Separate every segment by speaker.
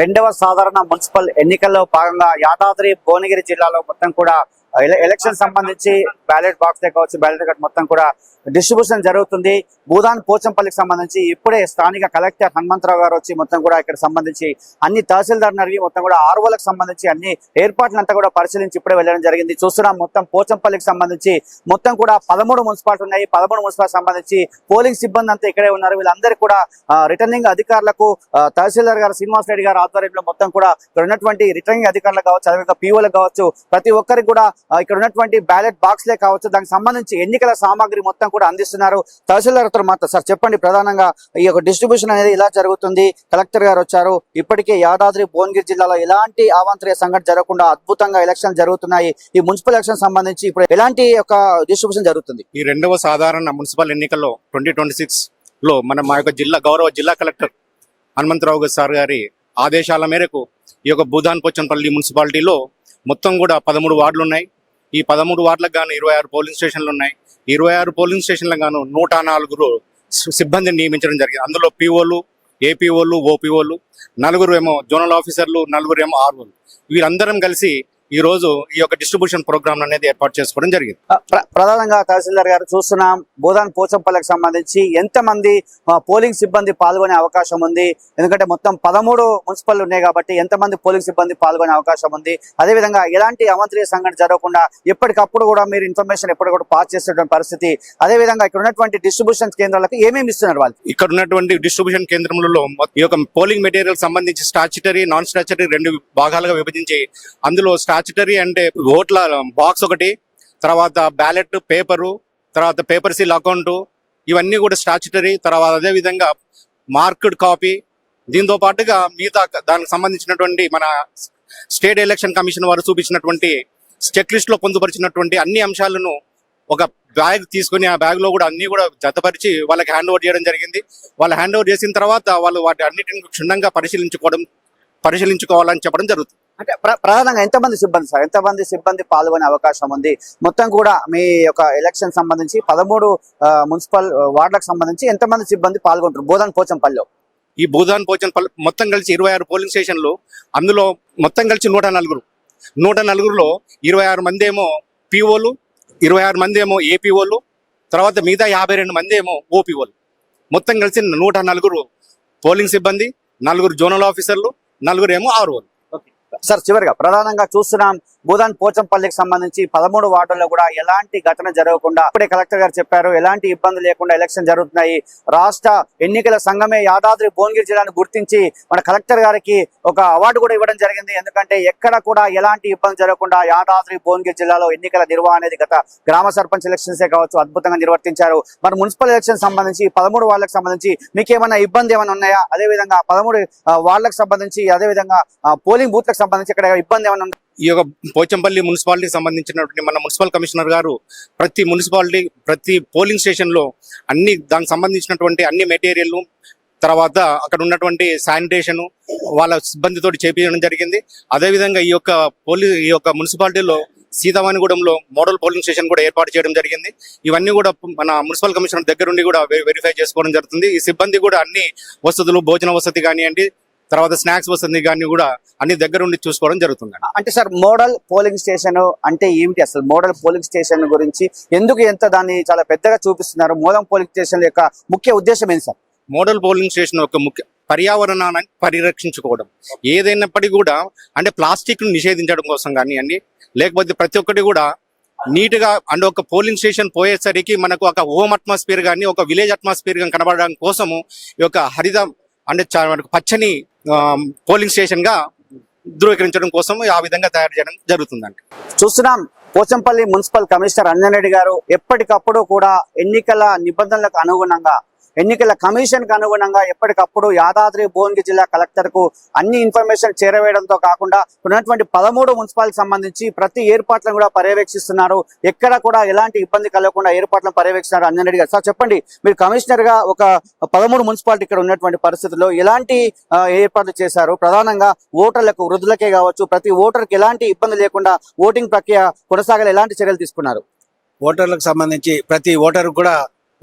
Speaker 1: రెండవ సాధారణ మున్సిపల్ ఎన్నికల్లో భాగంగా యాదాద్రి భువనగిరి జిల్లాలో మొత్తం కూడా ఎలక్షన్ సంబంధించి బ్యాలెట్ బాక్స్ కావచ్చు, బ్యాలెట్ కార్డ్ మొత్తం కూడా డిస్ట్రిబ్యూషన్ జరుగుతుంది. భూదాన్ పోచంపల్లికి సంబంధించి ఇప్పుడే స్థానిక కలెక్టర్ హనుమంతరావు గారు వచ్చి మొత్తం కూడా ఇక్కడ సంబంధించి అన్ని తహసీల్దార్ అడిగి మొత్తం కూడా ఆర్ఓలకు సంబంధించి అన్ని ఏర్పాట్లంతా కూడా పరిశీలించి ఇప్పుడే వెళ్ళడం జరిగింది. చూస్తున్నాం మొత్తం పోచంపల్లికి సంబంధించి మొత్తం కూడా 13 మున్సిపాలిటీ ఉన్నాయి. 13 మున్సిపాలిటీ సంబంధించి పోలింగ్ సిబ్బంది అంతా ఇక్కడే ఉన్నారు. వీళ్ళందరూ కూడా రిటర్నింగ్ అధికారులకు తహసీల్దార్ గారు శ్రీనివాస్ రెడ్డి గారు ఆధ్వర్యంలో మొత్తం కూడా ఇక్కడ ఉన్నటువంటి రిటర్నింగ్ అధికారులకు కావచ్చు, అదేవిధంగా పీఓలకు కావచ్చు, ప్రతి ఒక్కరికి కూడా ఇక్కడ ఉన్నటువంటి బ్యాలెట్ బాక్స్లే కావచ్చు, దానికి సంబంధించి ఎన్నికల సామాగ్రి మొత్తం కూడా అందిస్తున్నారు. తహసీల్దార్తో సార్ చెప్పండి, ప్రధానంగా ఈ యొక్క డిస్ట్రిబ్యూషన్ అనేది ఇలా జరుగుతుంది. కలెక్టర్ గారు వచ్చారు. ఇప్పటికే యాదాద్రి భువనగిరి జిల్లాలో ఎలాంటి అవాంతరీయ సంఘటన జరగకుండా అద్భుతంగా ఎలక్షన్ జరుగుతున్నాయి. ఈ మున్సిపల్ ఎలక్షన్ సంబంధించి ఇప్పుడు ఎలాంటి యొక్క డిస్ట్రిబ్యూషన్ జరుగుతుంది?
Speaker 2: ఈ రెండవ సాధారణ మున్సిపల్ ఎన్నికల్లో 2026 లో మా యొక్క గౌరవ జిల్లా కలెక్టర్ హనుమంతరావు సార్ గారి ఆదేశాల మేరకు ఈ యొక్క భూదాన్ పోచంపల్లి మున్సిపాలిటీలో మొత్తం కూడా 13 వార్డులు ఉన్నాయి. ఈ 13 వార్డులకు గాను 26 పోలింగ్ స్టేషన్లు ఉన్నాయి. 26 పోలింగ్ స్టేషన్లకు గాను 104 సిబ్బందిని నియమించడం జరిగింది. అందులో పీఓలు, ఏపీఓలు, ఓపీఓలు, 4 ఏమో జోనల్ ఆఫీసర్లు, 4 ఏమో ఆర్ఓలు. వీరందరం కలిసి ఈ రోజు ఈ యొక్క డిస్ట్రిబ్యూషన్ ప్రోగ్రామ్ అనేది ఏర్పాటు చేసుకోవడం జరిగింది.
Speaker 1: ప్రధానంగా తహసీల్దార్ గారు చూస్తున్నాం, భూదాన్ పోచంపల్లికి సంబంధించి ఎంతమంది పోలింగ్ సిబ్బంది పాల్గొనే అవకాశం ఉంది? ఎందుకంటే మొత్తం 13 మున్సిపల్ ఉన్నాయి కాబట్టి ఎంతమంది పోలింగ్ సిబ్బంది పాల్గొనే అవకాశం ఉంది? అదేవిధంగా ఎలాంటి అవాంతరీయ సంఘటన జరగకుండా ఎప్పటికప్పుడు కూడా మీరు ఇన్ఫర్మేషన్ ఎప్పటికప్పుడు పాస్ చేసేటువంటి పరిస్థితి, అదేవిధంగా ఇక్కడ ఉన్నటువంటి డిస్ట్రిబ్యూషన్ కేంద్రాలకు ఏమేమి ఇస్తున్నారు వాళ్ళు?
Speaker 2: ఇక్కడ ఉన్నటువంటి డిస్ట్రిబ్యూషన్ కేంద్రంలో ఈ యొక్క పోలింగ్ మెటీరియల్ సంబంధించి స్టాచ్యుటరీ, నాన్ స్టాచ్యుటరీ 2 భాగాలుగా విభజించి అందులో స్టాచ్యుటరీ అంటే ఓట్ల బాక్స్ ఒకటి, తర్వాత బ్యాలెట్ పేపరు, తర్వాత పేపర్ సీల్ అకౌంట్, ఇవన్నీ కూడా స్టాచ్యుటరీ. తర్వాత అదే విధంగా మార్క్డ్ కాపీ, దీంతో పాటుగా మిగతా దానికి సంబంధించినటువంటి మన స్టేట్ ఎలక్షన్ కమిషన్ వారు చూపించినటువంటి చెక్ లిస్ట్ లో పొందుపరిచినటువంటి అన్ని అంశాలను ఒక బ్యాగ్ తీసుకుని ఆ బ్యాగ్ లో కూడా అన్ని కూడా జతపరిచి వాళ్ళకి హ్యాండ్ ఓవర్ చేయడం జరిగింది. వాళ్ళు హ్యాండ్ ఓవర్ చేసిన తర్వాత వాళ్ళు వాటి అన్నిటిని క్షుణ్ణంగా పరిశీలించుకోవాలని చెప్పడం జరుగుతుంది.
Speaker 1: అంటే ప్రధానంగా ఎంతమంది సిబ్బంది సార్, ఎంతమంది సిబ్బంది పాల్గొనే అవకాశం ఉంది? మొత్తం కూడా మీ యొక్క ఎలక్షన్ సంబంధించి 13 మున్సిపల్ వార్డులకు సంబంధించి ఎంతమంది సిబ్బంది పాల్గొంటారు భూదాన్ పోచంపల్లిలో?
Speaker 2: ఈ భూదాన్ పోచంపల్లి మొత్తం కలిసి 26 పోలింగ్ స్టేషన్లు, అందులో మొత్తం కలిసి 104లో 26 మంది ఏమో పీఓలు, 26 మంది ఏమో ఏపీఓలు, తర్వాత మిగతా 52 మంది ఏమో ఓపీఓలు. మొత్తం కలిసి 104 పోలింగ్ సిబ్బంది, 4 జోనల్ ఆఫీసర్లు, 4 ఏమో ఆర్ఓలు.
Speaker 1: సార్ చివరిగా ప్రధానంగా చూస్తున్నాం, భూదాన్ పోచంపల్లికి సంబంధించి 13 వార్డుల్లో కూడా ఎలాంటి ఘటన జరగకుండా ఇప్పుడే కలెక్టర్ గారు చెప్పారు, ఎలాంటి ఇబ్బంది లేకుండా ఎలక్షన్ జరుగుతున్నాయి. రాష్ట్ర ఎన్నికల సంఘమే యాదాద్రి భువనగిరి జిల్లాను గుర్తించి మన కలెక్టర్ గారికి ఒక అవార్డు కూడా ఇవ్వడం జరిగింది. ఎందుకంటే ఎక్కడ కూడా ఎలాంటి ఇబ్బంది జరగకుండా యాదాద్రి భువనగిరి జిల్లాలో ఎన్నికల నిర్వహణ అనేది గత గ్రామ సర్పంచ్ ఎలక్షన్సే కావచ్చు అద్భుతంగా నిర్వర్తించారు. మరి మున్సిపల్ ఎలక్షన్ సంబంధించి 13 వార్డులకు సంబంధించి మీకు ఏమైనా ఇబ్బంది ఏమైనా ఉన్నాయా? అదేవిధంగా 13 వార్డులకు సంబంధించి, అదేవిధంగా పోలింగ్ బూత్లకు సంబంధించి ఇక్కడ ఇబ్బంది ఏమైనా ఉందా?
Speaker 2: ఈ యొక్క పోచంపల్లి మున్సిపాలిటీకి సంబంధించినటువంటి మన మున్సిపల్ కమిషనర్ గారు ప్రతి పోలింగ్ స్టేషన్ లో దానికి సంబంధించినటువంటి అన్ని మెటీరియల్, తర్వాత అక్కడ ఉన్నటువంటి శానిటేషన్ వాళ్ళ సిబ్బందితో చేపించడం జరిగింది. అదేవిధంగా ఈ యొక్క మున్సిపాలిటీలో సీతావాణిగూడెంలో మోడల్ పోలింగ్ స్టేషన్ కూడా ఏర్పాటు చేయడం జరిగింది. ఇవన్నీ కూడా మన మున్సిపల్ కమిషనర్ దగ్గరుండి కూడా వెరిఫై చేసుకోవడం జరుగుతుంది. ఈ సిబ్బంది కూడా అన్ని వసతులు, భోజన వసతి కానివ్వండి, తర్వాత స్నాక్స్ వసతి కానీ కూడా అన్ని దగ్గర ఉండి చూసుకోవడం జరుగుతుంది.
Speaker 1: అంటే సార్ మోడల్ పోలింగ్ స్టేషన్ అంటే ఏమిటి? అసలు మోడల్ పోలింగ్ స్టేషన్ గురించి ఎందుకు దాన్ని చాలా పెద్దగా చూపిస్తున్నారు? మోడల్ పోలింగ్ స్టేషన్ యొక్క ముఖ్య ఉద్దేశం ఏంటి సార్?
Speaker 2: మోడల్ పోలింగ్ స్టేషన్ యొక్క ముఖ్య పర్యావరణాన్ని పరిరక్షించుకోవడం, ఏదైనప్పటికీ కూడా అంటే ప్లాస్టిక్ ను నిషేధించడం కోసం కానివ్వండి, లేకపోతే ప్రతి ఒక్కటి కూడా నీట్ గా అంటే ఒక పోలింగ్ స్టేషన్ పోయేసరికి మనకు ఒక హోమ్ అట్మాస్ఫియర్ కానీ, ఒక విలేజ్ అట్మాస్ఫియర్ కానీ కనబడడం కోసము ఈ యొక్క హరిత అంటే పచ్చని పోలింగ్ స్టేషన్ గా ధృవీకరించడం కోసం ఆ విధంగా తయారు చేయడం జరుగుతుందండి.
Speaker 1: చూస్తున్నాం, పోచంపల్లి మున్సిపల్ కమిషనర్ అంజన్ రెడ్డి గారు ఎప్పటికప్పుడు కూడా ఎన్నికల నిబంధనలకు అనుగుణంగా, ఎన్నికల కమిషన్ కు అనుగుణంగా ఎప్పటికప్పుడు యాదాద్రి భువనగిరి జిల్లా కలెక్టర్ కు అన్ని ఇన్ఫర్మేషన్ చేరవేయడంతో కాకుండా ఉన్నటువంటి 13 మున్సిపాలిటీకి సంబంధించి ప్రతి ఏర్పాట్లను కూడా పర్యవేక్షిస్తున్నారు. ఎక్కడ కూడా ఎలాంటి ఇబ్బంది కలగకుండా ఏర్పాట్లను పర్యవేక్షిస్తున్నారు. అంజన్ రెడ్డి గారు సార్ చెప్పండి, మీరు కమిషనర్ గా ఒక 13 మున్సిపాలిటీ ఇక్కడ ఉన్నటువంటి పరిస్థితుల్లో ఎలాంటి ఏర్పాట్లు చేశారు? ప్రధానంగా ఓటర్లకు, వృద్ధులకే కావచ్చు, ప్రతి ఓటర్కి ఎలాంటి ఇబ్బంది లేకుండా ఓటింగ్ ప్రక్రియ కొనసాగేలా ఎలాంటి చర్యలు తీసుకున్నారు?
Speaker 3: ఓటర్లకు సంబంధించి ప్రతి ఓటరు కూడా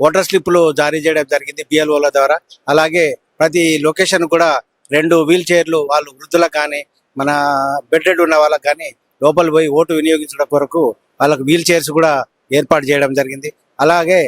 Speaker 3: ఓటర్ స్లిప్లు జారీ చేయడం జరిగింది బిఎల్ఓల ద్వారా. అలాగే ప్రతి లొకేషన్ కూడా 2 వీల్ చైర్లు వాళ్ళు వృద్ధులకు కానీ మన బెడ్ ఉన్న వాళ్ళకి కానీ లోపల పోయి ఓటు వినియోగించడం కొరకు వాళ్ళకు వీల్ చైర్స్ కూడా ఏర్పాటు చేయడం జరిగింది. అలాగే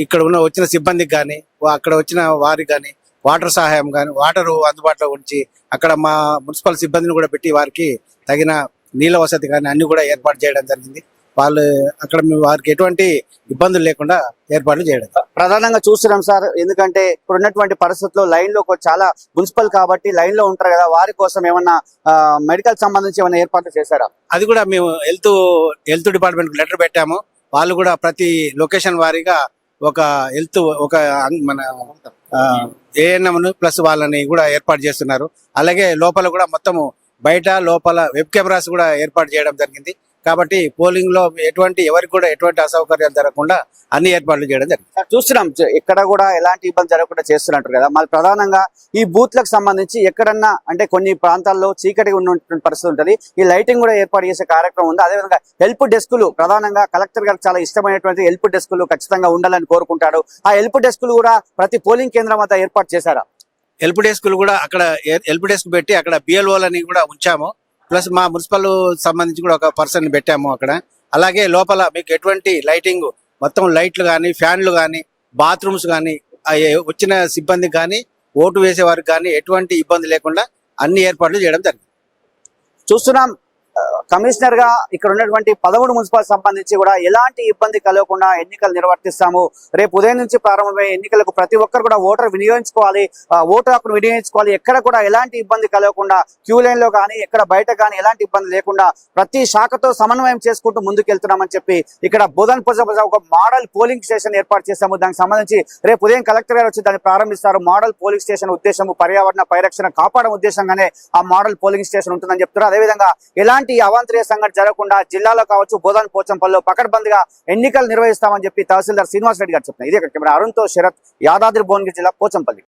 Speaker 3: ఇక్కడ వచ్చిన సిబ్బందికి కానీ అక్కడ వచ్చిన వారికి కానీ వాటర్ సహాయం కానీ వాటర్ అందుబాటులో ఉంచి అక్కడ మా మున్సిపల్ సిబ్బందిని కూడా పెట్టి వారికి తగిన నీళ్ళ వసతి కానీ అన్ని కూడా ఏర్పాటు చేయడం జరిగింది. వాళ్ళు అక్కడ వారికి ఎటువంటి ఇబ్బందులు లేకుండా ఏర్పాట్లు చేయడం.
Speaker 1: ప్రధానంగా చూస్తున్నాం సార్, ఎందుకంటే ఇప్పుడు ఉన్నటువంటి పరిస్థితుల్లో లైన్ లో చాలా మున్సిపల్ కాబట్టి లైన్ లో ఉంటారు కదా, వారి కోసం ఏమన్నా మెడికల్ సంబంధించి ఏమైనా ఏర్పాట్లు చేశారా?
Speaker 3: అది కూడా మేము హెల్త్ డిపార్ట్మెంట్ కు లెటర్ పెట్టాము. వాళ్ళు కూడా ప్రతి లొకేషన్ వారీగా ఒక మన ఏఎన్ఎం ప్లస్ వాళ్ళని కూడా ఏర్పాటు చేస్తున్నారు. అలాగే లోపల కూడా మొత్తము బయట లోపల వెబ్ కెమెరాస్ కూడా ఏర్పాటు చేయడం జరిగింది. కాబట్టి పోలింగ్ లో ఎవరికి కూడా ఎటువంటి అసౌకర్యాలు జరగకుండా అన్ని ఏర్పాట్లు చేయడం జరిగింది.
Speaker 1: చూస్తున్నాం ఇక్కడ కూడా ఎలాంటి ఇబ్బంది జరగకుండా చేస్తున్నట్టు కదా. మరి ప్రధానంగా ఈ బూత్లకు సంబంధించి ఎక్కడన్నా అంటే కొన్ని ప్రాంతాల్లో చీకటిగా ఉన్నటువంటి పరిస్థితి ఉంటుంది, ఈ లైటింగ్ కూడా ఏర్పాటు చేసే కార్యక్రమం ఉంది. అదేవిధంగా హెల్ప్ డెస్కులు ప్రధానంగా కలెక్టర్ గారికి చాలా ఇష్టమైనటువంటి హెల్ప్ డెస్కులు ఖచ్చితంగా ఉండాలని కోరుకుంటాడు. ఆ హెల్ప్ డెస్కులు కూడా ప్రతి పోలింగ్ కేంద్రం వద్ద ఏర్పాటు చేశారా?
Speaker 3: హెల్ప్ డెస్కులు కూడా అక్కడ హెల్ప్ డెస్క్ పెట్టి అక్కడ బిఎల్ఓలని కూడా ఉంచాము. ప్లస్ మా మున్సిపల్ సంబంధించి కూడా ఒక పర్సన్ పెట్టాము అక్కడ. అలాగే లోపల మీకు ఎటువంటి లైటింగ్ మొత్తం లైట్లు కానీ ఫ్యాన్లు కానీ బాత్రూమ్స్ కానీ వచ్చిన సిబ్బందికి కానీ ఓటు వేసే వారికి కానీ ఎటువంటి ఇబ్బంది లేకుండా అన్ని ఏర్పాట్లు చేయడం జరిగింది.
Speaker 1: చూస్తున్నాం కమిషనర్ గా ఇక్కడ ఉన్నటువంటి 13 మున్సిపల్ సంబంధించి కూడా ఎలాంటి ఇబ్బంది కలగకుండా ఎన్నికలు నిర్వర్తిస్తాము. రేపు ఉదయం నుంచి ప్రారంభమయ్యే ఎన్నికలకు ప్రతి ఒక్కరు కూడా ఓటర్ వినియోగించుకోవాలి, ఓటు హక్కును వినియోగించుకోవాలి. ఎక్కడ కూడా ఎలాంటి ఇబ్బంది కలగకుండా క్యూ లైన్ లో కానీ ఎక్కడ బయట కానీ ఎలాంటి ఇబ్బంది లేకుండా ప్రతి శాఖతో సమన్వయం చేసుకుంటూ ముందుకెళ్తున్నామని చెప్పి ఇక్కడ బోధన్ ఒక మోడల్ పోలింగ్ స్టేషన్ ఏర్పాటు చేశాము. దానికి సంబంధించి రేపు ఉదయం కలెక్టర్ గారు వచ్చి దాన్ని ప్రారంభిస్తారు. మోడల్ పోలింగ్ స్టేషన్ ఉద్దేశము పర్యావరణ పరిరక్షణ కాపాడడం ఉద్దేశంగానే ఆ మోడల్ పోలింగ్ స్టేషన్ ఉంటుందని చెప్తున్నారు. అదేవిధంగా ఎలాంటి అవాంతరీయ సంఘటన జరగకుండా జిల్లాలో కావచ్చు బోధన్ పోచంపల్లిలో పకడ్బందీగా ఎన్నికలు నిర్వహిస్తామని చెప్పి తహసీల్దార్ శ్రీనివాస్ రెడ్డి గారు చెప్తున్నారు. ఇది కెమెరా అరుణ్తో శరత్, యాదాద్రి భువనగిరి జిల్లా పోచంపల్లి.